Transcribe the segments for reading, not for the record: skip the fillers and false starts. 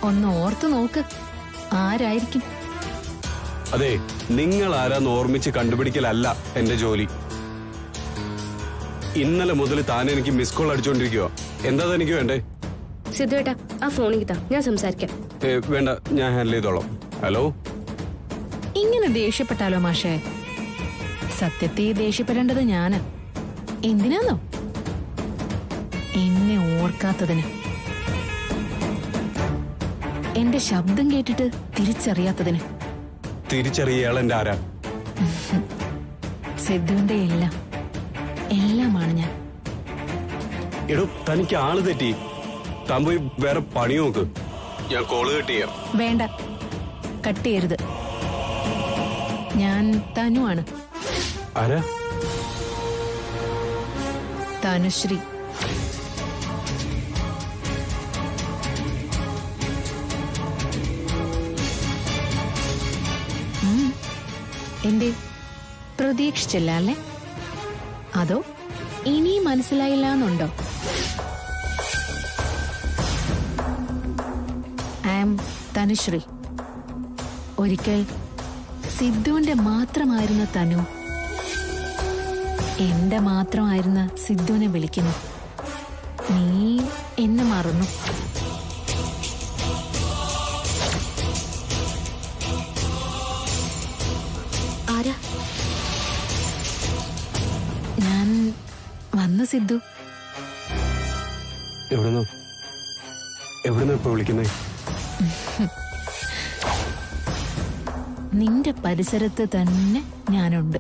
ഒന്ന് ഓർത്തു നോക്ക്, ആരായിരിക്കും? അതെ, നിങ്ങൾ ആരാന്ന് ഓർമ്മിച്ച് കണ്ടുപിടിക്കലല്ല എന്റെ ജോലി. ഇന്നലെ മുതൽ താൻ എനിക്ക് മിസ് കോൾ അടിച്ചോണ്ടിരിക്കുവോ? എന്താ തനിക്ക് വേണ്ടേ? സിദ്ധുവേട്ടാ, ആ ഫോണിൽ താ, ഞാൻ സംസാരിക്കാം. വേണ്ട, ഞാൻ ഹാൻഡിൽ ചെയ്തോളാം. ഹലോ. ഇങ്ങനെ ദേഷ്യപ്പെട്ടാലോ മാഷേ? സത്യത്തെ ദേഷ്യപ്പെടേണ്ടത് ഞാനാ. എന്തിനാന്നോ? എന്നെ ഓർക്കാത്തതിന്, എന്റെ ശബ്ദം കേട്ടിട്ട് തിരിച്ചറിയാത്തതിന്. തിരിച്ചറിയാൾ എന്റെ ആരാ? സിദ്ധുവിന്റെ എല്ലാമാണ് ഞാൻ. എടോ, തനിക്ക് ആള് തെറ്റി. താൻ പോയി വേറെ പണി നോക്ക്. ഞാൻ കോള് കട്ട് ചെയ്യാം. വേണ്ട, കട്ട് ചെയ്യരുത്. ഞാൻ തനുവാണ്. ആരാ? തനുശ്രീ. എന്തേ, പ്രതീക്ഷിച്ചില്ല അല്ലേ? അതോ ഇനി മനസ്സിലായില്ല എന്നുണ്ടോ? I am Tanushree. ഒരിക്കൽ സിദ്ധുവിന്റെ മാത്രമായിരുന്ന തനു എന്റെ മാത്രമായിരുന്ന സിദ്ധുവിനെ വിളിക്കുന്നു. നീ എന്നെ മറന്നു. ആരാ? ഞാൻ വന്നു സിദ്ധു. എവിടുന്ന് ഇപ്പൊ വിളിക്കുന്നേ? നിന്റെ പരിസരത്ത് തന്നെ ഞാനുണ്ട്.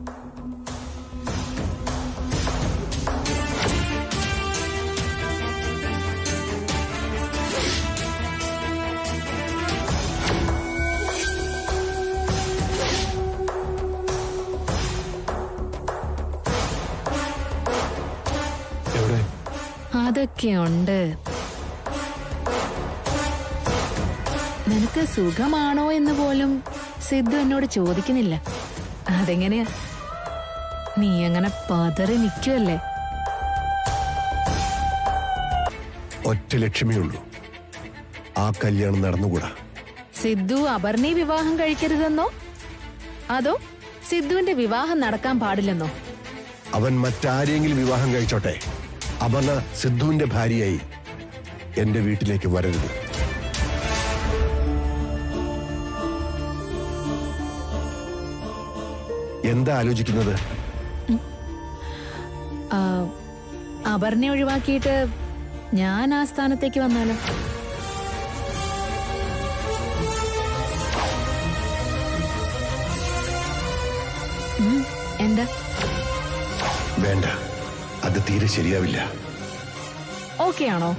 എവിടെ? അതൊക്കെയുണ്ട്. നിനക്ക് സുഖമാണോ എന്ന് പോലും സിദ്ധു എന്നോട് ചോദിക്കുന്നില്ല. അതെങ്ങനെയാ? നീ അങ്ങനെ പതറി നിൽക്കുവല്ലേ? ഒറ്റ ലക്ഷ്യമേ ഉള്ളൂ, ആ കല്യാണം നടന്നുകൂടാ. സിദ്ധു അപർണയെ വിവാഹം കഴിക്കരുതെന്നോ, അതോ സിദ്ധുവിന്റെ വിവാഹം നടക്കാൻ പാടില്ലെന്നോ? അവൻ മറ്റാരെങ്കിലും വിവാഹം കഴിച്ചോട്ടെ, അപർണ സിദ്ധുവിന്റെ ഭാര്യയായി എന്റെ വീട്ടിലേക്ക് വരരുത്. എന്താ ആലോചിക്കുന്നത്? അപർണയെ ഒഴിവാക്കിയിട്ട് ഞാൻ ആ സ്ഥാനത്തേക്ക് വന്നാലോ? എന്താ? വേണ്ട, അത് തീരെ ശരിയാവില്ല. ഓക്കെ ആണോ?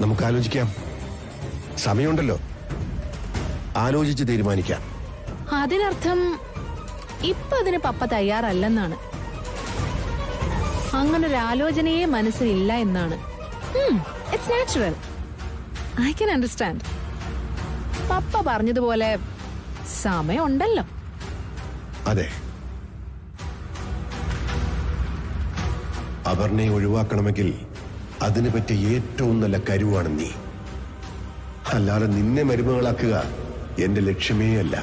നമുക്ക് ആലോചിക്കാം, സമയമുണ്ടല്ലോ. ആലോചിച്ച് തീരുമാനിക്കാം. അതിനർത്ഥം ഇപ്പൊ അതിന് പപ്പ തയ്യാറല്ലെന്നാണ്. അങ്ങനൊരു ആലോചനയെ മനസ്സിലില്ല എന്നാണ്. It's natural. I can understand. പപ്പ പറഞ്ഞതുപോലെ സമയമുണ്ടല്ലോ. അതെ, അപർണയെ ഒഴിവാക്കണമെങ്കിൽ അതിന് പറ്റിയ ഏറ്റവും നല്ല കരുവാണ് നീ. അല്ലാതെ നിന്നെ മരുമകളാക്കുക എന്റെ ലക്ഷ്യമേ അല്ല.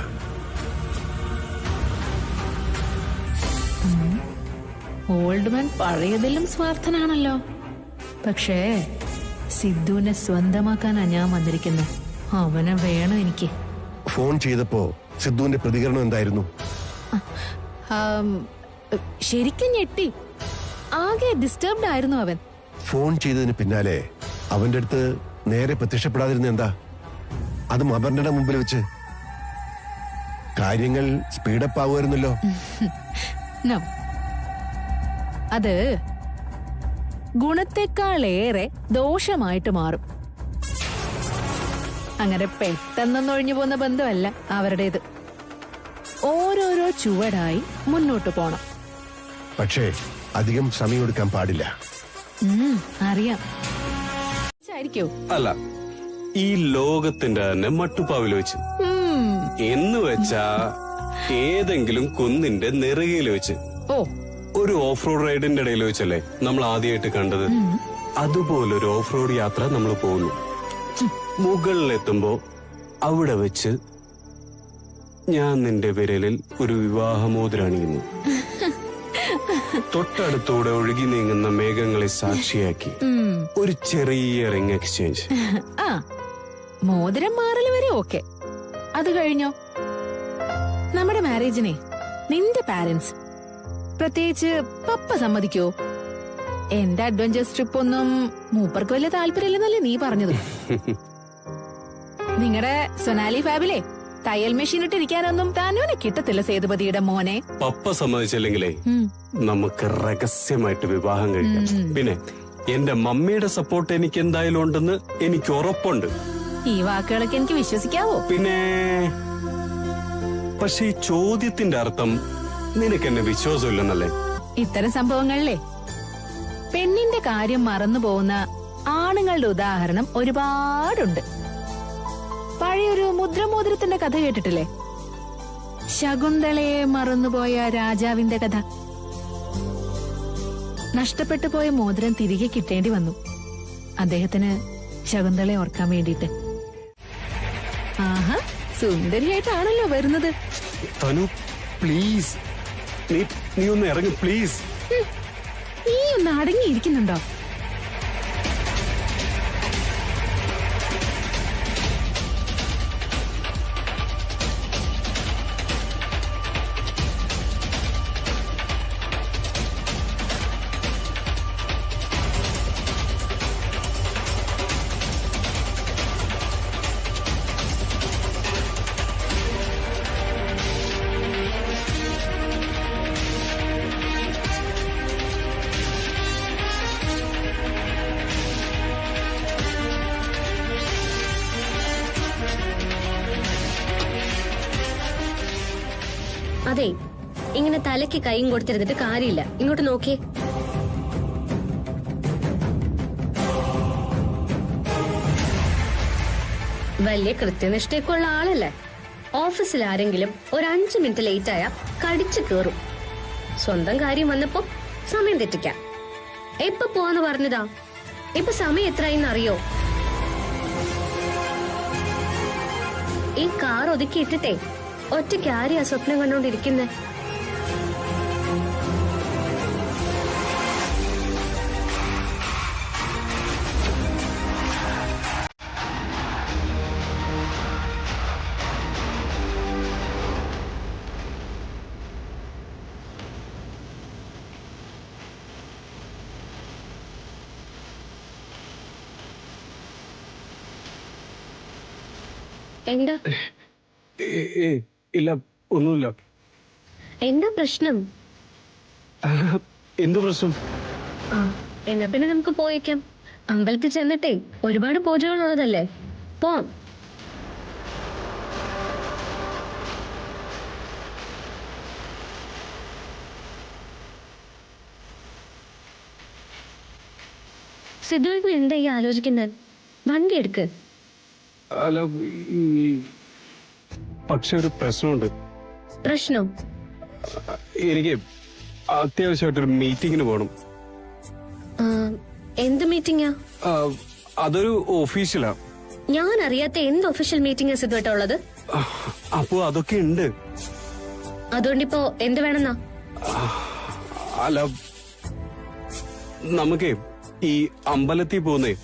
ഓൾഡ് മാൻ പഴയതിലും സ്വാർത്ഥനാണല്ലോ. പക്ഷേ സിദ്ധുവിനെ സ്വന്തമാക്കാനാ ഞാൻ വന്നിരിക്കുന്നത്. അവനെ വേണം എനിക്ക്. ഫോൺ ചെയ്തപ്പോ സിദ്ധുവിന്റെ പ്രതികരണം എന്തായിരുന്നു? ശരിക്കും ഞെട്ടി. ആകെ ഡിസ്റ്റർബ്ഡ് ആയിരുന്നു അവൻ. ഫോൺ ചെയ്തതിന് പിന്നാലെ അവന്റെ അടുത്ത് നേരെ പ്രത്യക്ഷപ്പെടാതിരുന്ന എന്താ? അതും അപർണയുടെ മുമ്പിൽ വെച്ച്. കാര്യങ്ങൾ സ്പീഡപ്പ് ആവുമായിരുന്നല്ലോ. നോ, അത് ഗുണത്തെക്കാളേറെ ദോഷമായിട്ട് മാറും. അങ്ങനെ പെട്ടെന്നൊന്നും ഒഴിഞ്ഞു പോകുന്ന ബന്ധമല്ല അവരുടേത്. ഓരോരോ ചുവടായി മുന്നോട്ട് പോണം. പക്ഷേ അധികം സമയമെടുക്കാൻ പാടില്ല. അറിയാം. അല്ല, ഈ ലോകത്തിന്റെ തന്നെ മട്ടുപ്പാവിൽ വെച്ച് എന്ന് വെച്ചാ ഏതെങ്കിലും കുന്നിന്റെ നെറുകയിൽ വെച്ച്. ഓ, ഒരു ഓഫ് റോഡ് റൈഡിന്റെ ഇടയിൽ വെച്ചല്ലേ നമ്മൾ ആദ്യമായിട്ട് കണ്ടത്. അതുപോലൊരു ഓഫ് റോഡ് യാത്ര നമ്മൾ പോകുന്നു. മുകളിലെത്തുമ്പോ അവിടെ വെച്ച് ഞാൻ നിന്റെ വിരലിൽ ഒരു വിവാഹമോതിരം അണിയുന്നു. തൊട്ടടുത്തൂടെ ഒഴുകി നീങ്ങുന്ന മേഘങ്ങളെ സാക്ഷിയാക്കി ഒരു ചെറിയ റിംഗ് എക്സ്ചേഞ്ച്. ആ മോതിരം മാറൽ വരെ ഓക്കെ. അത് കഴിഞ്ഞോ? നമ്മുടെ മാരേജിനെ നിന്റെ പാരന്റ്സ്, പ്രത്യേകിച്ച് പപ്പ സമ്മതിക്കോ? എന്റെ അഡ്വഞ്ചേഴ്സ് ട്രിപ്പ് ഒന്നും മൂപ്പർക്ക് വലിയ താല്പര്യമില്ലെന്നല്ലേ നീ പറഞ്ഞത്? നിങ്ങളുടെ സൊനാലി ഫാബിലെ തയ്യൽ മെഷീൻ ഇട്ടിരിക്കാനൊന്നും താനോനെ കിട്ടത്തില്ല സേതുപതിയുടെ മോനെ. പപ്പ സമ്മതിച്ചില്ലെങ്കിലേ നമുക്ക് രഹസ്യമായിട്ട് വിവാഹം കഴിക്കാം. പിന്നെ എന്റെ മമ്മിയുടെ സപ്പോർട്ട് എനിക്ക് എന്തായാലും ഉണ്ടെന്ന് എനിക്ക് ഉറപ്പുണ്ട്. ഈ വാക്കുകളൊക്കെ എനിക്ക് വിശ്വസിക്കാവോ? പിന്നെ പക്ഷെ ഈ ചോദ്യത്തിന്റെ അർത്ഥം നിനക്ക് എന്നെ വിശ്വാസമില്ലെന്നല്ലേ? ഇത്തരം സംഭവങ്ങളിലെ പെണ്ണിന്റെ കാര്യം മറന്നു പോകുന്ന ആണുങ്ങളുടെ ഉദാഹരണം ഒരുപാടുണ്ട്. പഴയൊരു മുദ്രമോതിരത്തിന്റെ കഥ കേട്ടിട്ടില്ലേ? ശകുന്തളയെ മറന്നുപോയ രാജാവിന്റെ കഥ. നഷ്ടപ്പെട്ടു പോയ മോതിരം തിരികെ കിട്ടേണ്ടി വന്നു അദ്ദേഹത്തിന് ശകുന്തളയെ ഓർക്കാൻ വേണ്ടിയിട്ട്. ആഹാ, സുന്ദരിയായിട്ടാണല്ലോ വരുന്നത്. തനു പ്ലീസ്, നീ ഒന്ന് ഇറങ്ങി പ്ലീസ്. നീ ഒന്ന് അടങ്ങിയിരിക്കുന്നുണ്ടോ? അതെ, ഇങ്ങനെ തലയ്ക്ക് കൈയും കൊടുത്തിരുന്നിട്ട് കാര്യമില്ല. ഇങ്ങോട്ട് നോക്കിയേ. വലിയ കൃത്യനിഷ്ഠയൊക്കെ ഉള്ള ആളല്ലേ? ഓഫീസിൽ ആരെങ്കിലും ഒരു 5 മിനിറ്റ് ലേറ്റ് ആയാ കടിച്ചു കേറും. സ്വന്തം കാര്യം വന്നപ്പോ സമയം തെറ്റിക്കാം. എപ്പോ പോവാന്ന് പറഞ്ഞതാ? ഇപ്പൊ സമയം എത്രയെന്ന് അറിയോ? ഈ കാർ ഒതുക്കി ഇട്ടിട്ടേ ഒറ്റയ്ക്ക് ആരെയാ സ്വപ്നം കണ്ടോണ്ടിരിക്കുന്നെ? എന്താ? ഇല്ല, ഒന്നുമില്ല. എന്താ പ്രശ്നം? എന്ത് പ്രശ്നം? എന്നാ പിന്നെ നമുക്ക് പോയേക്കാം. അമ്പലത്തിൽ ചെന്നിട്ടേ ഒരുപാട് പൂജകളുള്ളതല്ലേ, പോം. സിദ്ധുവിന് എന്താ ഈ ആലോചിക്കുന്നത്? വണ്ടി എടുക്ക്. അല്ല, പക്ഷെ ഒരു പ്രശ്നമുണ്ട്. പ്രശ്നം? എനിക്ക് അത്യാവശ്യമായിട്ടൊരു മീറ്റിങ്ങിന് പോകണം. എന്ത് മീറ്റിംഗാ? അതൊരു ഓഫീഷ്യലാ. ഞാൻ അറിയാത്ത എന്ത് ഒഫീഷ്യൽ മീറ്റിംഗാ സിദ്ധുവായിട്ടുള്ളത്? അപ്പോ അതൊക്കെ ഉണ്ട്. അതുകൊണ്ടിപ്പോ എന്ത് വേണമെന്നാ? അല്ല, നമുക്കേ ഈ അമ്പലത്തിൽ പോകുന്നേ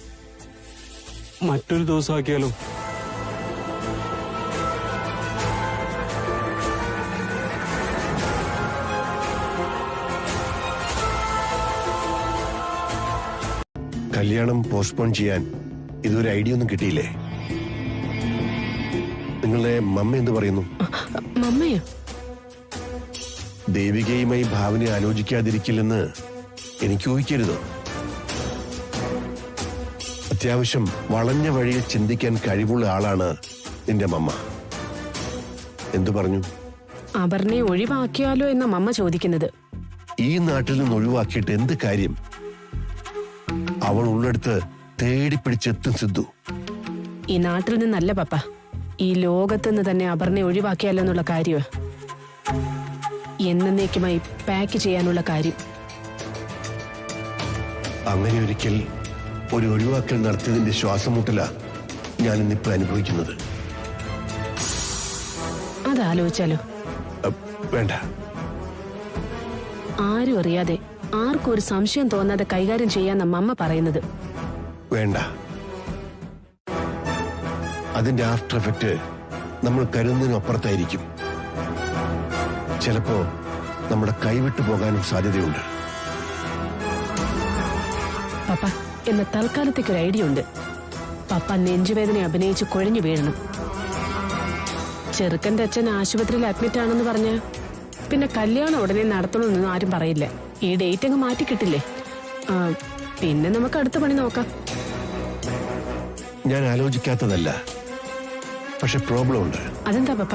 മറ്റൊരു ദിവസം ആക്കിയാലോ? കല്യാണം പോസ്റ്റ്പോൺ ചെയ്യാൻ ഇതൊരു ഐഡിയ ഒന്നും കിട്ടിയില്ലേ? നിങ്ങളുടെ മമ്മ എന്ത് പറയുന്നു? മമ്മയോ? ദേവികയുമായി ഭാവന ആലോചിക്കാതിരിക്കില്ലെന്ന് എനിക്ക് ഊഹിക്കരുത്. അത്യാവശ്യം വളഞ്ഞ വഴിയിൽ ചിന്തിക്കാൻ കഴിവുള്ള ആളാണ് നിന്റെ മമ്മ. എന്തു പറഞ്ഞു? അപർണയെ ഒഴിവാക്കിയാലോ എന്ന മമ്മ ചോദിക്കുന്നത്. ഈ നാട്ടിൽ നിന്ന് ഒഴിവാക്കിയിട്ട് എന്ത് കാര്യം? അവൾ ഉള്ളെടുത്ത് തേടിപ്പിടിച്ചെത്തും സിദ്ധു. ഈ നാട്ടിൽ നിന്നല്ല പപ്പ, ഈ ലോകത്ത് നിന്ന് തന്നെ അപർണയെ ഒഴിവാക്കിയാലോ എന്നുള്ള കാര്യമാ. എന്നേക്കുമായി പാക്ക് ചെയ്യാനുള്ള കാര്യം. അങ്ങനെ ഒരിക്കൽ ഒരു ഒഴിവാക്കൽ നടത്തിയതിന്റെ ശ്വാസമുട്ടല ഞാൻ ഇന്നിപ്പോൾ അനുഭവിക്കുന്നത്. അതാലോചിച്ചാലോ? വേണ്ട. ആരും അറിയാതെ ആർക്കും ഒരു സംശയം തോന്നാതെ കൈകാര്യം ചെയ്യാന്ന മമ്മ പറയുന്നത്. വേണ്ട. അതിന്റെ ആഫ്റ്റർ എഫക്റ്റ് നമ്മൾ കരുതുന്നതിനപ്പുറത്തായിരിക്കും. ചിലപ്പോ നമ്മുടെ കൈവിട്ടു പോകാനും സാധ്യതയുണ്ട്. പപ്പ, എന്ന തൽക്കാലത്തേക്ക് ഒരു ഐഡിയ ഉണ്ട്. പപ്പ നെഞ്ചുവേദന അഭിനയിച്ച് കുഴഞ്ഞു വീഴണം. ചെറുക്കന്റെ അച്ഛൻ ആശുപത്രിയിൽ അഡ്മിറ്റ് ആണെന്ന് പറഞ്ഞ പിന്നെ കല്യാണം ഉടനെ നടത്തണമെന്നൊന്നും ആരും പറയില്ല. ഈ ഡേറ്റ് അങ്ങ് മാറ്റി കിട്ടില്ലേ? പിന്നെ നമുക്ക് അടുത്ത പണി നോക്കാം. ഞാൻ ആലോചിക്കാത്തതല്ല, പക്ഷെ പ്രോബ്ലം ഉണ്ട്. അതെന്താ പപ്പ?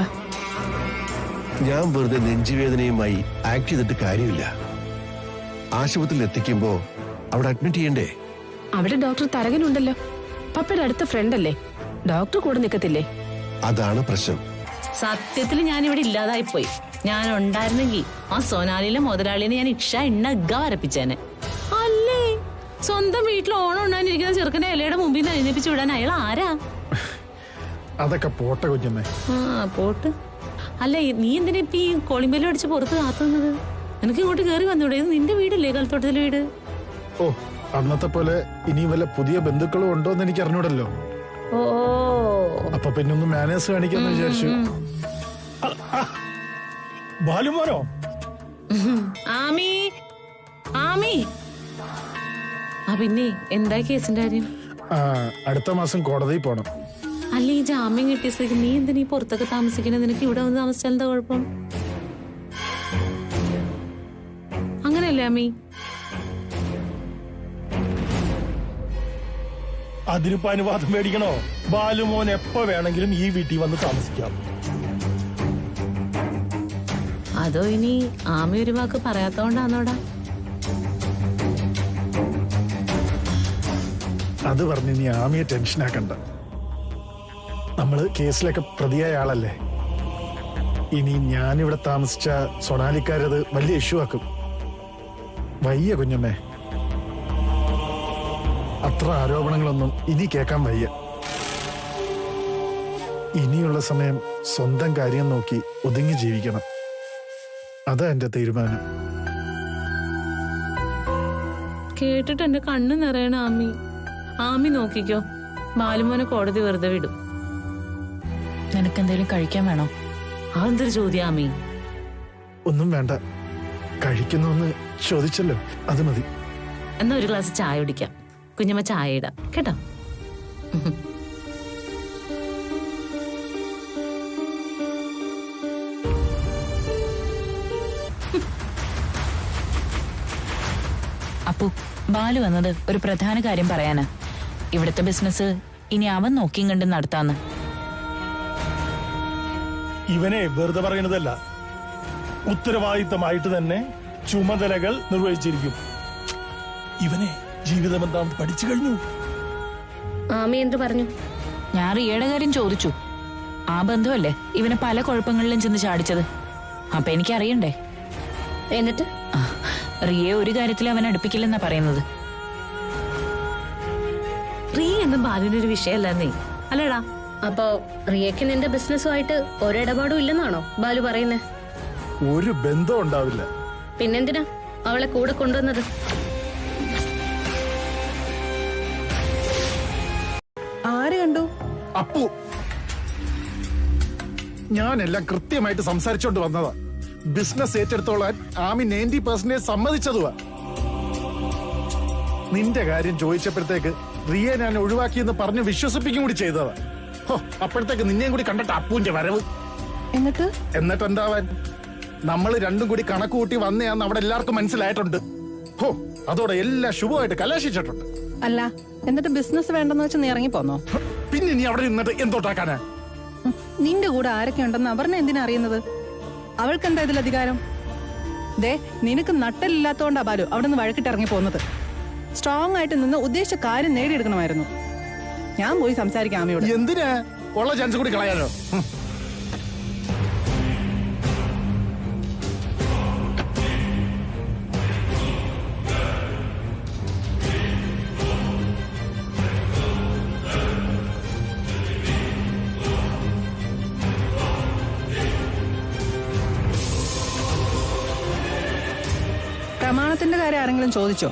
ഞാൻ വെറുതെ നെഞ്ചുവേദനയുമായി ആക്ട് ചെയ്തിട്ട് കാര്യമില്ല. ആശുപത്രിയിൽ എത്തിക്കുമ്പോ അവിടെ അഡ്മിറ്റ് ചെയ്യണ്ടേ? അവിടെ ഡോക്ടർ തരകനുണ്ടല്ലോ. പപ്പയുടെ അടുത്ത ഫ്രണ്ട് അല്ലേ? ഡോക്ടർ കൂടെ നിൽക്കത്തില്ലേ? അതാണ് പ്രശ്നം. സത്യത്തിൽ ഞാൻ ഇവിടെ ഇല്ലാതായിപ്പോയി. ഞാൻ ഉണ്ടായിരുന്നെങ്കിൽ ആ സോനാലിയിലെ മുതലാളിനെ ഞാൻ ഇണ്ണ വരപ്പിച്ചേനെ. അല്ലേ, സ്വന്തം വീട്ടിൽ ഓണം ഉണ്ടായിരിക്കുന്ന ചെറുക്കന്റെ ഇലയുടെ മുമ്പിൽ നിന്ന് എഴുന്നേപ്പിച്ചു വിടാൻ അയാൾ ആരാ? അതൊക്കെ പോട്ടെ കുഞ്ഞമ്മേ. പോട്ട്. അല്ല, നീ എന്തിനാ ഇപ്പൊ ഈ കോളിമ്പെല്ലാം അടിച്ച് പുറത്ത് കാത്തുന്നത്? നിനക്ക് ഇങ്ങോട്ട് കയറി വന്നൂടെ? ഇത് നിന്റെ വീടല്ലേ, കൽത്തോട്ടത്തിലെ വീട്? ഓ, അന്നത്തെ പോലെ ഇനി വല്ല പുതിയ ബന്ധുക്കളും ഉണ്ടോന്ന് എനിക്ക് അറിഞ്ഞൂടല്ലോ. ഓ, അപ്പൊ പിന്നെ ഒന്ന് മാനേഴ്സ് കാണിക്കാന്ന് വിചാരിച്ചു. ബാലുമോനോ? ആമി, ആമി. പിന്നെ എന്താ കേസിന്റെ കാര്യം? അടുത്ത മാസം കോടതിയിൽ പോണം. അല്ല, ഈ ജാമ്യം കിട്ടിയ സ്ഥിതിക്ക് നീ എന്തിനാ പുറത്തൊക്കെ താമസിക്കണേ? നിനക്ക് ഇവിടെ വന്ന് താമസിച്ചാൽ എന്താ കുഴപ്പം? അങ്ങനെയല്ലേ അമ്മി? അതിനിപ്പോ അനുവാദം മേടിക്കണോ? ബാലുമോൻ എപ്പോ വേണമെങ്കിലും ഈ വീട്ടിൽ വന്ന് താമസിക്കാം. അതോ ഇനി ആമി ഒരു വാക്ക് പറയാത്തോണ്ടാന്നോടാ? അത് പറഞ്ഞ് ഇനി ആമിയെ ടെൻഷനാക്കണ്ട. നമ്മള് കേസിലൊക്കെ പ്രതിയായ ആളല്ലേ. ഇനി ഞാനിവിടെ താമസിച്ച സൊണാലിക്കാരത് വലിയ ഇഷ്യൂ ആക്കും. വയ്യ കുഞ്ഞമ്മേ, അത്ര ആരോപണങ്ങളൊന്നും ഇനി കേൾക്കാൻ വയ്യ. ഇനിയുള്ള സമയം സ്വന്തം കാര്യം നോക്കി ഒതുങ്ങി ജീവിക്കണം. അതാ എന്റെ തീരുമാനം. കേട്ടിട്ട് എന്റെ കണ്ണ് നിറയണ ആമി. ആമി നോക്കിക്കോ, ബാലുമോനെ കോടതി വെറുതെ വിടും. നിനക്കെന്തേലും കഴിക്കാൻ വേണോ? അതെന്തൊരു ചോദ്യം ആമി? ഒന്നും വേണ്ട, കഴിക്കുന്നോന്ന് ചോദിച്ചല്ലോ, അത് മതി. എന്നാ ഒരു ഗ്ലാസ് ചായ കുടിക്കാം. കുഞ്ഞമ്മ ചായ ഇടാം കേട്ടോ. അപ്പു, ബാലു വന്നത് ഒരു പ്രധാന കാര്യം പറയാനാ. ഇവിടുത്തെ ബിസിനസ് ഇനി അവൻ നോക്കിയും കണ്ടും നടത്താന്ന്. ഇവനെ വെറുതെ പറയുന്നതല്ല, ഉത്തരവാദിത്തമായിട്ട് തന്നെ ചുമതലകൾ നിർവഹിച്ചിരിക്കും. ഇവനെ ജീവിതം എന്താണെന്ന് പഠിച്ചു കഴിഞ്ഞു. ആമി എന്ത് പറഞ്ഞു? ഞാൻ റിയയുടെ കാര്യം ചോദിച്ചു. ആ ബന്ധുവല്ലേ ഇവനെ പല കുഴപ്പങ്ങളിലും ചെന്ന് ചാടിച്ചത്. അപ്പൊ എനിക്കറിയണ്ടേ. എന്നിട്ട് റിയെ ഒരു കാര്യത്തിൽ അവൻ അടുപ്പിക്കില്ലെന്നാ പറയുന്നത്. റിയ എന്നും ബാലുവിനൊരു വിഷയമല്ലെന്നേ, അല്ലേടാ? അപ്പോ റിയക്ക് നിന്റെ ബിസിനസ്സുമായിട്ട് ഒരിടപാടും ഇല്ലെന്നാണോ ബാലു പറയുന്നേ? ഒരു ബന്ധം ഉണ്ടാവില്ല. പിന്നെന്തിനാ അവളെ കൂടെ കൊണ്ടുവന്നത്? ആര് കണ്ടു? അപ്പു, ഞാനെല്ലാം കൃത്യമായിട്ട് സംസാരിച്ചോണ്ട് വന്നതാ. ബിസിനസ് ഏറ്റെടുത്തോളാൻ ആമി 90% സമ്മതിച്ചതുവാ. നിന്റെ കാര്യം ചോദിച്ചപ്പോഴത്തേക്ക് റിയെ ഞാൻ ഒഴിവാക്കിയെന്ന് പറഞ്ഞ് വിശ്വസിപ്പിക്കും കൂടി ചെയ്തതാ. അപ്പോഴത്തേക്ക് നിന്നെയും കൂടി കണ്ടിട്ട് അപ്പുവിന്റെ വരവ്. എന്നിട്ട് എന്താവാൻ, നമ്മൾ രണ്ടും കൂടി കണക്ക് കൂട്ടി വന്നയാന്ന് അവിടെ എല്ലാവർക്കും മനസ്സിലായിട്ടുണ്ട്. അതോടെ എല്ലാം ശുഭമായിട്ട് കലാശിച്ചിട്ടുണ്ട്. അല്ല, എന്നിട്ട് ബിസിനസ് വേണ്ടെന്ന് വെച്ച് നീ ഇറങ്ങി പോന്നോ? പിന്നെ നീ അവിടെ നിന്നിട്ട് എന്തോട്ടാക്കാനാ? നിന്റെ കൂടെ ആരൊക്കെ ഉണ്ടെന്ന് അവറിനെ എന്തിനാ അറിയുന്നത്? അവൾക്കെന്താ ഇതിൽ അധികാരം? ദേ, നിനക്ക് നട്ടലില്ലാത്തോണ്ടാ ബാലു അവിടെ നിന്ന് വഴക്കിട്ട് ഇറങ്ങി പോകുന്നത്. സ്ട്രോങ് ആയിട്ട് നിന്ന് ഉദ്ദേശിച്ച കാര്യം നേടിയെടുക്കണമായിരുന്നു. ഞാൻ പോയി സംസാരിക്കാം ആമയോട്. എന്തിനാ ഉള്ള ചാൻസ് കൂടി കളയാനോ? വിവാഹത്തിന്റെ കാര്യം ആരെങ്കിലും ചോദിച്ചോ?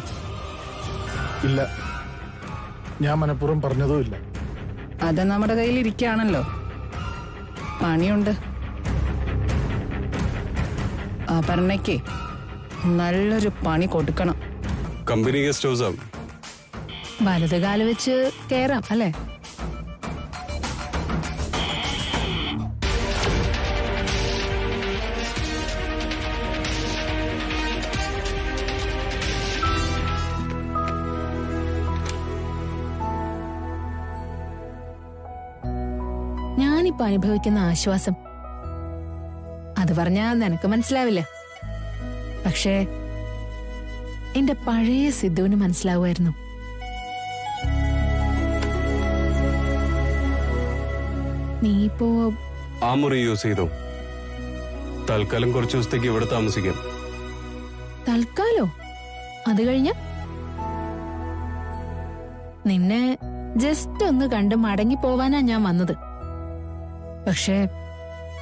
ഇല്ല, ഞാൻ മനഃപൂർവ്വം പറഞ്ഞതും ഇല്ല. അത് നമ്മുടെ കയ്യിൽ ഇരിക്കുകയാണല്ലോ. പണിയുണ്ട്. അപർണയ്ക്ക് നല്ലൊരു പണി കൊടുക്കണം. Company guest ഹൗസാ. വലതുകാല് വെച്ച് കേറാം അല്ലേ? ഞാനിപ്പോ അനുഭവിക്കുന്ന ആശ്വാസം അത് പറഞ്ഞാ നിനക്ക് മനസ്സിലാവില്ല. പക്ഷേ എന്റെ പഴയ സിദ്ധുവിന് മനസ്സിലാവുമായിരുന്നു. നീ ഇപ്പോ ആ മുറി യൂസ് ചെയ്തോ. തൽക്കാലം കുറച്ചു ദിവസത്തേക്ക് ഇവിടെ താമസിക്കാം. തൽക്കാലോ? അത് കഴിഞ്ഞ നിന്നെ ജസ്റ്റ് ഒന്ന് കണ്ട് മടങ്ങി പോവാനാ ഞാൻ വന്നത്. പക്ഷേ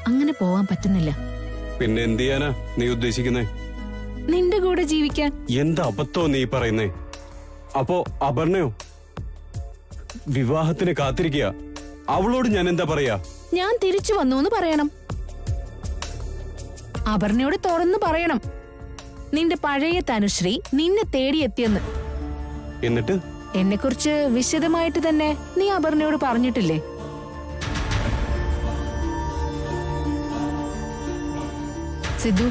അങ്ങനെ പോവാൻ പറ്റുന്നില്ല. പിന്നെ എന്ത് ചെയ്യാനാ നീ ഉദ്ദേശിക്കുന്നേ? നിന്റെ കൂടെ ജീവിക്കാൻ. എന്താ അബദ്ധോ നീ പറയുന്നേ? അപ്പോ അപർണയോ വിവാഹത്തിന് കാത്തിരിക്കുക? അവളോട് ഞാൻ എന്താ പറയാ? ഞാൻ തിരിച്ചു വന്നു എന്ന് പറയണം. അപർണയോട് തുറന്നു പറയണം നിന്റെ പഴയ തനുശ്രീ നിന്നെ തേടിയെത്തിയെന്ന്. എന്നിട്ട് എന്നെ കുറിച്ച് വിശദമായിട്ട് തന്നെ നീ അപർണയോട് പറഞ്ഞിട്ടില്ലേ? സിദ്ധു,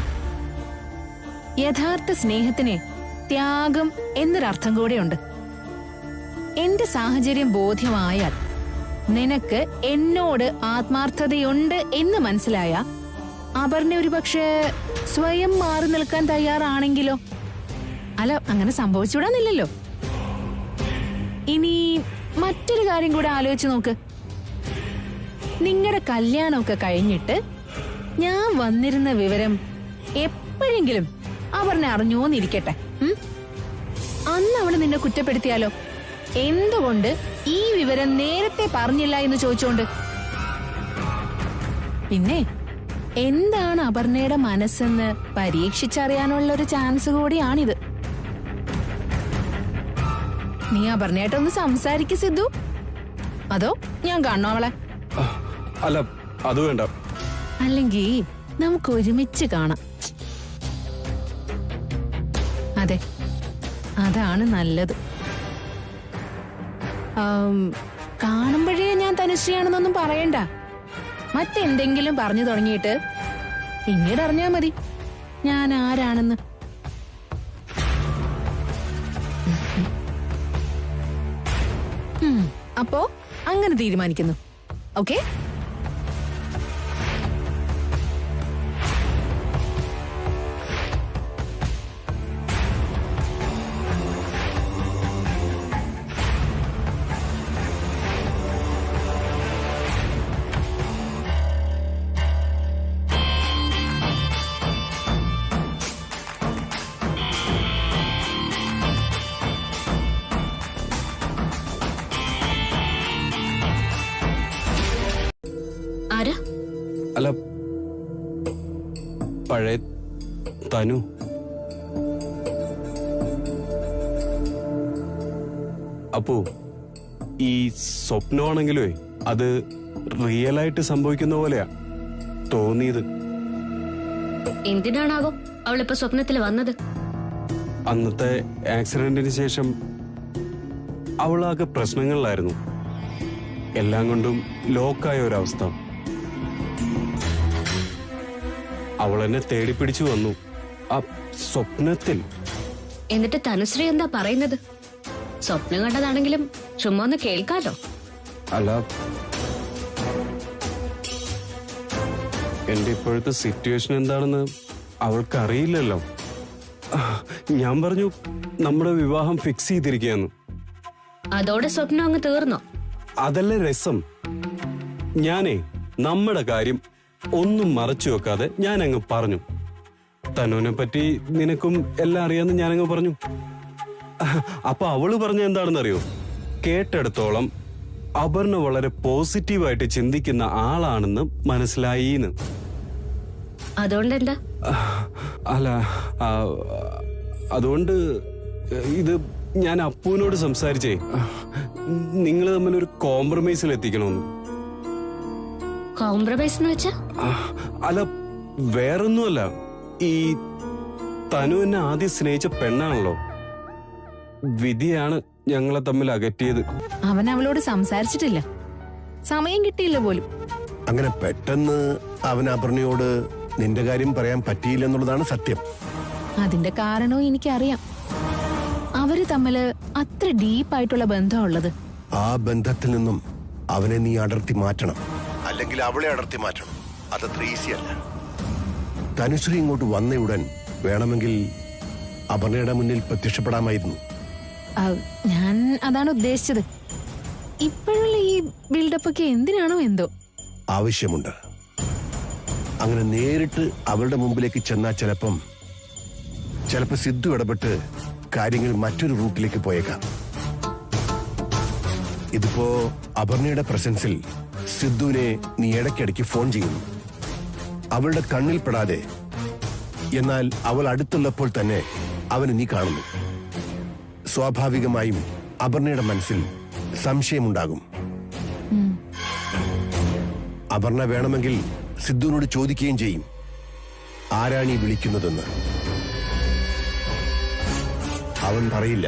യഥാർത്ഥ സ്നേഹത്തിന് ത്യാഗം എന്നൊരർത്ഥം കൂടെയുണ്ട്. എന്റെ സാഹചര്യം ബോധ്യമായാൽ നിനക്ക് എന്നോട് ആത്മാർത്ഥതയുണ്ട് എന്ന് മനസ്സിലായ അപർണ ഒരുപക്ഷെ സ്വയം മാറി നിൽക്കാൻ തയ്യാറാണെങ്കിലോ? അല്ല, അങ്ങനെ സംഭവിച്ചുവിടാന്നില്ലല്ലോ. ഇനി മറ്റൊരു കാര്യം കൂടെ ആലോചിച്ച് നോക്ക്. നിങ്ങളുടെ കല്യാണമൊക്കെ കഴിഞ്ഞിട്ട് ഞാൻ വന്നിരുന്ന വിവരം എപ്പോഴെങ്കിലും അപർണ അറിഞ്ഞോന്നിരിക്കട്ടെ. അന്ന് അവള് നിന്നെ കുറ്റപ്പെടുത്തിയാലോ? എന്തുകൊണ്ട് ഈ വിവരം നേരത്തെ പറഞ്ഞില്ല എന്ന് ചോദിച്ചോണ്ട്. പിന്നെ എന്താണ് അപർണയുടെ മനസ്സെന്ന് പരീക്ഷിച്ചറിയാനുള്ള ഒരു ചാൻസ് കൂടിയാണിത്. നീ അപർണയായിട്ടൊന്ന് സംസാരിക്ക് സിദ്ധു. അതോ ഞാൻ കാണണോ അവളെ? അല്ല, അത് വേണ്ട. അല്ലെങ്കിൽ നമുക്ക് ഒരുമിച്ച് കാണാം. അതെ, അതാണ് നല്ലത്. കാണുമ്പോഴേ ഞാൻ തനുശ്രീയാണെന്നൊന്നും പറയണ്ട. മറ്റെന്തെങ്കിലും പറഞ്ഞു തുടങ്ങിയിട്ട് പിന്നീട് അറിഞ്ഞാ മതി ഞാൻ ആരാണെന്ന്. അപ്പോ അങ്ങനെ തീരുമാനിക്കുന്നു. ഓക്കെ? അല്ല, പഴയ തനു. അപ്പോ ഈ സ്വപ്നമാണെങ്കിലേ അത് റിയലായിട്ട് സംഭവിക്കുന്ന പോലെയാ തോന്നിയത്. എന്തിനാണാവോ അവളിപ്പോ സ്വപ്നത്തിൽ വന്നത്? അന്നത്തെ ആക്സിഡന്റിന് ശേഷം അവളാകെ പ്രശ്നങ്ങളിലായിരുന്നു. എല്ലാം കൊണ്ടും ലോക്കായ ഒരവസ്ഥ. അവളെന്നെ തേടിപ്പിടിച്ചു വന്നു ആ സ്വപ്നത്തിൽ. എന്നിട്ട് തനുശ്രീ എന്താ പറയുന്നത്? സ്വപ്നം കണ്ടതാണെങ്കിലും ചുമ്മാ ഒന്ന് കേൾക്കാലോ. അല്ല, എന്റെ ഇപ്പോഴത്തെ സിറ്റുവേഷൻ എന്താണെന്ന് അവൾക്കറിയില്ലല്ലോ. ഞാൻ പറഞ്ഞു നമ്മുടെ വിവാഹം ഫിക്സ് ചെയ്തിരിക്കുകയെന്ന്. അതോടെ സ്വപ്നം അങ്ങ് തീർന്നോ? അതല്ലേ രസം. ഞാനേ നമ്മുടെ കാര്യം ഒന്നും മറച്ചു വെക്കാതെ ഞാനങ്ങ് പറഞ്ഞു. തനുവിനെ പറ്റി നിനക്കും എല്ലാം അറിയാന്ന് ഞാനങ്ങ് പറഞ്ഞു. അപ്പൊ അവള് പറഞ്ഞ എന്താണെന്നറിയോ? കേട്ടെടുത്തോളം അപർണ വളരെ പോസിറ്റീവായിട്ട് ചിന്തിക്കുന്ന ആളാണെന്ന് മനസ്സിലായിന്ന്. അതുകൊണ്ടെന്താ? അല്ല, അതുകൊണ്ട് ഇത് ഞാൻ അപ്പുവിനോട് സംസാരിച്ചേ നിങ്ങൾ തമ്മിൽ ഒരു കോംപ്രമൈസിൽ എത്തിക്കണമെന്ന്. കോംപ്രമൈസ് എന്ന് വെച്ചാ? അല്ല, വേറൊന്നുമല്ല. ഈ തനു എന്നെ ആദ്യം സ്നേഹിച്ച പെണ്ണാണല്ലോ. വിധിയാണ് ഞങ്ങളെ തമ്മിൽ അകറ്റിയത്. അവൻ അവളോട് സംസാരിച്ചിട്ടില്ല, സമയം കിട്ടിയില്ല പോലും. അങ്ങനെ പെട്ടെന്ന് അവൻ അപർണയോട് നിന്റെ കാര്യം പറയാൻ പറ്റിയില്ലെന്നുള്ളതാണ് സത്യം. അതിന്റെ കാരണവും എനിക്കറിയാം. അവര് തമ്മില് അത്ര ഡീപ്പായിട്ടുള്ള ബന്ധമുള്ളത്. ആ ബന്ധത്തിൽ നിന്നും അവനെ നീ അടർത്തി മാറ്റണം, അല്ലെങ്കിൽ അവളെ അടർത്തി മാറ്റണം. അതത്ര ഈസി അല്ല. തനുശ്രീ ഇങ്ങോട്ട് വന്നയുടൻ വേണമെങ്കിൽ അപർണയുടെ മുന്നിൽ പ്രത്യക്ഷപ്പെടാമായിരുന്നു. ഞാൻ അതാണ് ഉദ്ദേശിച്ചത്. ഇപ്പോഴുള്ള ഈ ബിൽഡപ്പ് ഒക്കെ എന്തിനാണോ എന്തോ. ആവശ്യമുണ്ട്. അങ്ങനെ നേരിട്ട് അവളുടെ മുമ്പിലേക്ക് ചെന്നാൽ ചിലപ്പോ സിദ്ധു ഇടപെട്ട് കാര്യങ്ങൾ മറ്റൊരു റൂട്ടിലേക്ക് പോയേക്കാം. ഇതിപ്പോ അപർണയുടെ പ്രസൻസിൽ സിദ്ധുവിനെ നീ ഇടയ്ക്കിടയ്ക്ക് ഫോൺ ചെയ്യുന്നു. അവളുടെ കണ്ണിൽ പെടാതെ, എന്നാൽ അവൾ അടുത്തുള്ളപ്പോൾ തന്നെ അവന് നീ കാണുന്നു. സ്വാഭാവികമായും അപർണയുടെ മനസ്സിൽ സംശയമുണ്ടാകും. അപർണ വേണമെങ്കിൽ സിദ്ധുവിനോട് ചോദിക്കുകയും ചെയ്യും, ആരാണീ വിളിക്കുന്നതെന്ന്. അവൻ പറയില്ല.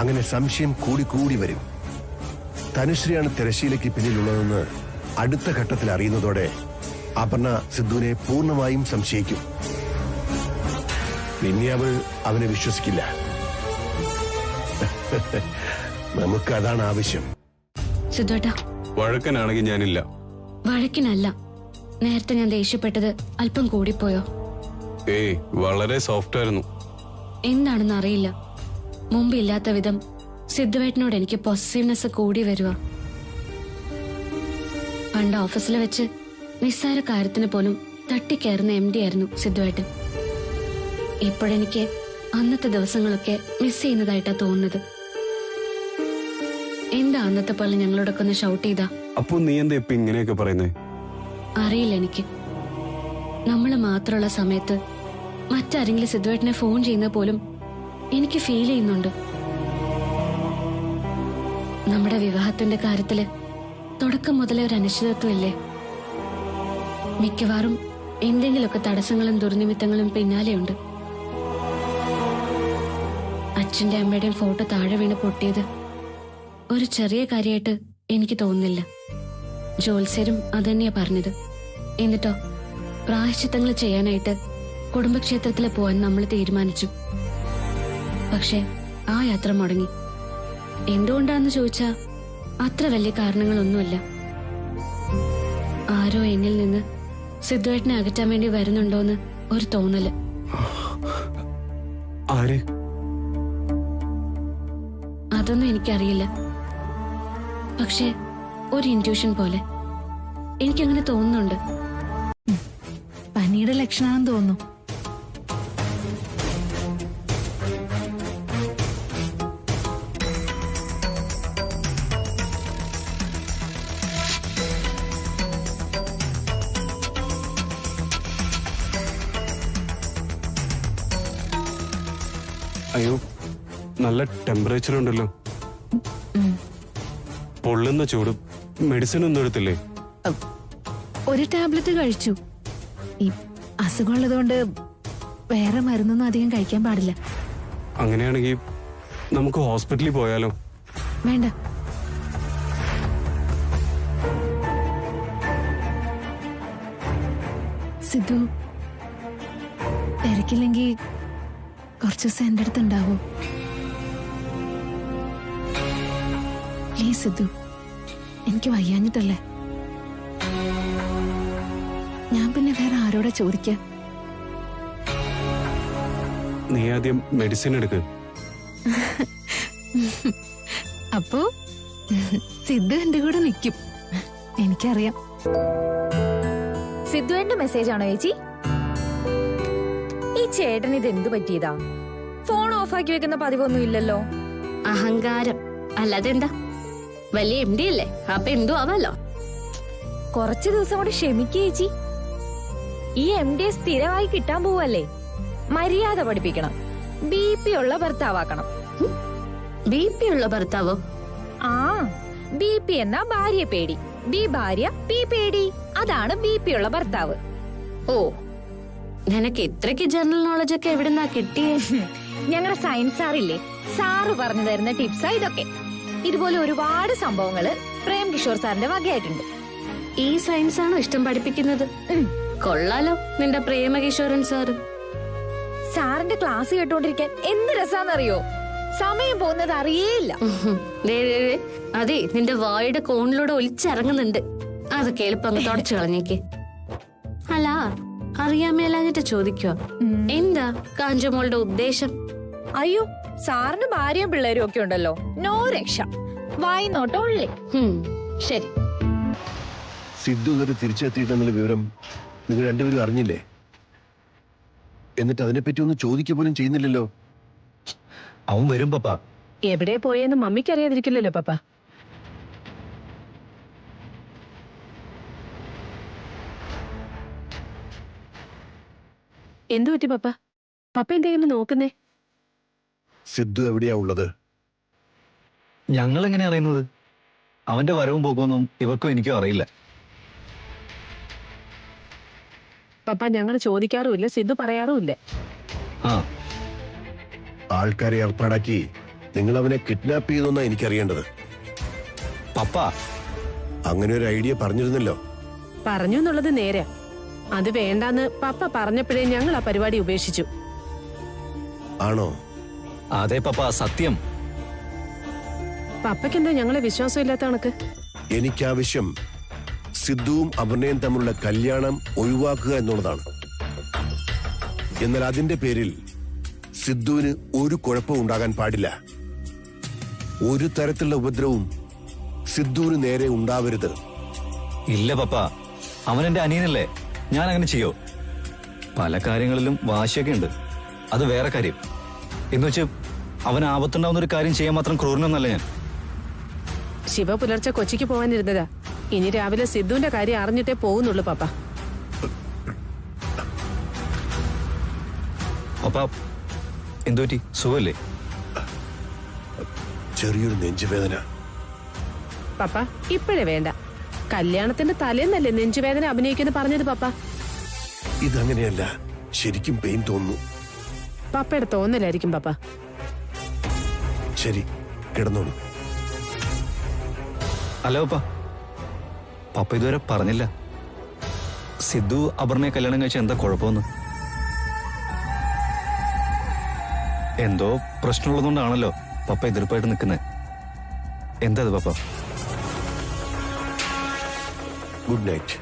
അങ്ങനെ സംശയം കൂടി വരും. തനുശ്രീയാണ് തിരശ്ശീലയ്ക്ക് പിന്നിലുള്ളതെന്ന് അടുത്ത ഘട്ടത്തിൽ അറിയുന്നതോടെ അപർണ സിദ്ധുവിനെ പൂർണ്ണമായും സംശയിക്കും. പിന്നെ അവൾ അവനെ വിശ്വസിക്കില്ല. നമുക്ക് അതാണ് ആവശ്യം. സിദ്ധുവേട്ടാ, വഴക്കനാണെങ്കിൽ ഞാനില്ല. വഴക്കിനല്ല, നേരത്തെ ഞാൻ ദേഷ്യപ്പെട്ടത് അല്പം കൂടിപ്പോയോ? ഏയ്, വളരെ സോഫ്റ്റ് ആയിരുന്നു. എന്താണെന്ന് അറിയില്ല, മുമ്പ് ഇല്ലാത്ത വിധം സിദ്ധുവേട്ടനോട് എനിക്ക് പോസിറ്റീവ്നെസ് കൂടി വരുക. പണ്ട് ഓഫീസിൽ വെച്ച് നിസ്സാര കാര്യത്തിന് പോലും തട്ടിക്കയറുന്ന MD ആയിരുന്നു സിദ്ധുവേട്ടൻ. ഇപ്പോഴെനിക്ക് അന്നത്തെ ദിവസങ്ങളൊക്കെ മിസ് ചെയ്യുന്നതായിട്ടാ തോന്നുന്നത്. എന്താ അന്നത്തെ പോലെ ഞങ്ങളോടൊക്കെ ഒന്ന് ഷൗട്ട് ചെയ്താ? അപ്പൊ നീ എന്താ ഇപ്പൊ ഇങ്ങനെയൊക്കെ പറയുന്നേ? അറിയില്ല, എനിക്ക് നമ്മള് മാത്രമുള്ള സമയത്ത് മറ്റാരെങ്കിലും സിദ്ധുവേട്ടനെ ഫോൺ ചെയ്യുന്ന പോലും എനിക്ക് ഫീൽ ചെയ്യുന്നുണ്ട്. നമ്മുടെ വിവാഹത്തിന്റെ കാര്യത്തില് തുടക്കം മുതലേ ഒരു അനിശ്ചിതത്വം ഇല്ലേ? മിക്കവാറും എന്തെങ്കിലുമൊക്കെ തടസ്സങ്ങളും ദുർനിമിത്തങ്ങളും പിന്നാലെയുണ്ട്. അച്ഛന്റെ അമ്മയുടെയും ഫോട്ടോ താഴെ വീണ് പൊട്ടിയത് ഒരു ചെറിയ കാര്യമായിട്ട് എനിക്ക് തോന്നുന്നില്ല. ജോത്സ്യരും അതന്നെയാ പറഞ്ഞത്. എന്നിട്ടോ പ്രായശ്ചിത്തങ്ങൾ ചെയ്യാനായിട്ട് കുടുംബക്ഷേത്രത്തിൽ പോവാൻ നമ്മൾ തീരുമാനിച്ചു. പക്ഷെ ആ യാത്ര മുടങ്ങി. എന്തുകൊണ്ടാന്ന് ചോദിച്ചാ അത്ര വലിയ കാരണങ്ങളൊന്നുമല്ല. ആരോ എന്നിൽ നിന്ന് സിദ്ധുവേട്ടനെ അകറ്റാൻ വേണ്ടി വരുന്നുണ്ടോന്ന് ഒരു തോന്നല്. അതൊന്നും എനിക്കറിയില്ല. പക്ഷെ ഒരു ഇൻറ്റ്യൂഷൻ പോലെ എനിക്കങ്ങനെ തോന്നുന്നുണ്ട്. പനിയുടെ ലക്ഷണമാണെന്ന് തോന്നുന്നു. അയ്യോ, നല്ല ടെമ്പറേച്ചർ ഉണ്ടല്ലോ. പൊള്ളുന്ന ചൂട്. മെഡിസിൻ ഒന്നും എടുത്തില്ലേ? ഒരു ടാബ്ലറ്റ് കഴിച്ചു. ഈ അസുഖമുള്ളതുകൊണ്ട് വേറെ മരുന്നൊന്നും അധികം കഴിക്കാൻ പാടില്ല. അങ്ങനെയാണെങ്കിൽ നമുക്ക് ഹോസ്പിറ്റലിൽ പോയാലോ? വേണ്ട. സിദ്ധു തിരക്കില്ലെങ്കിൽ കുറച്ചു ദിവസം എന്റെ അടുത്ത് ഉണ്ടാവോ? പ്ലീസ് സിദ്ധു, എനിക്ക് വയ്യാഞ്ഞിട്ടല്ലേ. ഞാൻ പിന്നെ വേറെ ആരോടാ ചോദിക്കാം? നീ ആദ്യം മെഡിസിൻ എടുക്ക്. അപ്പോ സിദ്ധു എന്റെ കൂടെ നിൽക്കും, എനിക്കറിയാം. സിദ്ധുവിന്റെ മെസ്സേജ് ആണോ ചേച്ചി? ഈ ചേട്ടൻ ഇത് എന്തു പറ്റിയതാ? ഫോൺ ഓഫാക്കി വെക്കുന്ന പതിവൊന്നും ഇല്ലല്ലോ. അഹങ്കാരം അല്ലാതെ എന്താ? വലിയ MD അല്ലേ, അപ്പൊ എന്തോ ആവാലോ. കുറച്ചു ദിവസം കൂടെ ക്ഷമിക്കേ ചേച്ചി. ഈ MD സ്ഥിരമായി കിട്ടാൻ പോവല്ലേ, മര്യാദ പഠിപ്പിക്കണം. BP ഉള്ള ഭർത്താവാക്കണം. BP ഉള്ള ഭർത്താവോ? ആ, BP എന്നാ ഭാര്യ പേടി, ബി ഭാര്യ, പി പേടി. അതാണ് BP ഉള്ള ഭർത്താവ്. ഓ, നിനക്ക് ഇത്രയ്ക്ക് ജനറൽ നോളജ് ഒക്കെ എവിടുന്നാ കിട്ടിയേ? ഞങ്ങളുടെ സയൻസ് സാറില്ലേ, സാറ് പറഞ്ഞു തരുന്ന ടിപ്സാ ഇതൊക്കെ. ഇതുപോലെ ഒരുപാട് സംഭവങ്ങള് പ്രേം കിഷോർ സാറിന്റെ വകയായിട്ടുണ്ട്. ഈ സയൻസ് ആണോ ഇഷ്ടം പഠിപ്പിക്കുന്നത്? കൊള്ളാലോ നിന്റെ പ്രേമകിഷോരൻ സാറ്. സാറിന്റെ ക്ലാസ് കേട്ടോണ്ടിരിക്കാൻ എന്ത് രസാന്നറിയോ? സമയം പോകുന്നത് അറിയേയില്ല. അതെ, നിന്റെ വായുടെ കോണിലൂടെ ഒലിച്ചിറങ്ങുന്നുണ്ട്. അതൊക്കെ എളുപ്പം അങ്ങ് തുടച്ചു കളഞ്ഞേക്ക്. അല്ല, അറിയാമേലാഞ്ഞിട്ട് ചോദിക്കോ, എന്താ കാഞ്ചമോളുടെ ഉദ്ദേശം? അയ്യോ, സാറിന് ഭാര്യയും പിള്ളേരും ഒക്കെ ഉണ്ടല്ലോ, നോ രക്ഷ. വായി നോട്ടോ ഉള്ളേ. ശരി. സിദ്ധു ഇങ്ങോട്ട് തിരിച്ചെത്തിയിട്ടെന്നുള്ള വിവരം നിങ്ങൾ രണ്ടുപേരും അറിഞ്ഞില്ലേ? എന്നിട്ട് അതിനെപ്പറ്റി ഒന്നും ചോദിക്കുക പോലും ചെയ്യുന്നില്ലല്ലോ. അവൻ വരും പപ്പ. എവിടെ പോയെന്ന് മമ്മിക്ക് അറിയാതിരിക്കില്ലല്ലോ പപ്പ. എന്തു പറ്റി പപ്പ? പപ്പ എന്തെങ്കിലും നോക്കുന്നേ? സിദ്ധു എവിടെയാ ഉള്ളത്? ഞങ്ങൾ എങ്ങനെ അറിയുന്നത്? അവന്റെ വരവും പോകുമെന്നും ഇവർക്കും എനിക്കും അറിയില്ല. പപ്പ, ഞങ്ങൾ ചോദിക്കാറുമില്ല, സിദ്ധു പറയാറുമില്ല. ആ, ആൾക്കാരെ ഏർപ്പാടാക്കി നിങ്ങൾ അവനെ കിഡ്നാപ്പ് ചെയ്തെന്നാ എനിക്കറിയേണ്ടത്. പപ്പ അങ്ങനെ ഒരു ഐഡിയ പറഞ്ഞിരുന്നല്ലോ. പറഞ്ഞു എന്നുള്ളത് നേരെ. അത് വേണ്ടാന്ന് പപ്പ പറഞ്ഞപ്പോഴേ ഞങ്ങൾ ആ പരിപാടി ഉപേക്ഷിച്ചു. ആണോ? അതെ പപ്പ, സത്യം. പപ്പയ്ക്കെന്താ ഞങ്ങളെ വിശ്വാസമില്ലാത്ത കണക്ക്? എനിക്കാവശ്യം സിദ്ധുവും അപർണയും തമ്മിലുള്ള കല്യാണം ഒഴിവാക്കുക എന്നുള്ളതാണ്. എന്നാൽ അതിന്റെ പേരിൽ സിദ്ധുവിന് ഒരു കുഴപ്പവും ഉണ്ടാകാൻ പാടില്ല. ഒരു തരത്തിലുള്ള ഉപദ്രവവും സിദ്ധുവിന് നേരെ ഉണ്ടാവരുത്. ഇല്ല പപ്പ, അവൻ എന്റെ അനിയനല്ലേ, ഞാൻ അങ്ങനെ ചെയ്യോ? പല കാര്യങ്ങളിലും വാശിയൊക്കെ ഉണ്ട്, അത് വേറെ കാര്യം. എന്ന് വെച്ച് അവൻ ആപത്തുണ്ടാവുന്ന ഒരു കാര്യം ചെയ്യാൻ മാത്രം ക്രൂരനൊന്നല്ല ഞാൻ. ശിവ പുലർച്ചെ കൊച്ചിക്ക് പോകാനിരുന്നതാ. ഇനി രാവിലെ സിദ്ധുവിന്റെ കാര്യം അറിഞ്ഞിട്ടേ പോകുന്നുള്ളൂ പപ്പ. പപ്പ എന്തുപറ്റി? സുഖല്ലേ? ചെറിയൊരു നെഞ്ചുവേദന. പപ്പ ഇപ്പോഴേ വേണ്ട. കല്യാണത്തിന്റെ തലേന്നല്ലേ നെഞ്ചുവേദന അഭിനയിക്കുന്നു പറഞ്ഞത് പപ്പ? ഇതങ്ങനെയല്ല, ശരിക്കും പെയിൻ തോന്നുന്നു. പപ്പയുടെ തോന്നലായിരിക്കും പപ്പ. ശരി, കിടന്നോളൂ. അല്ല പപ്പ, പപ്പ ഇതുവരെ പറഞ്ഞില്ല സിദ്ധു അപർണയെ കല്യാണം കഴിച്ച എന്താ കുഴപ്പമെന്ന്. എന്തോ പ്രശ്നമുള്ളതുകൊണ്ടാണല്ലോ പപ്പ എതിർപ്പായിട്ട് നിൽക്കുന്നത്. എന്താ പപ്പ? Good night.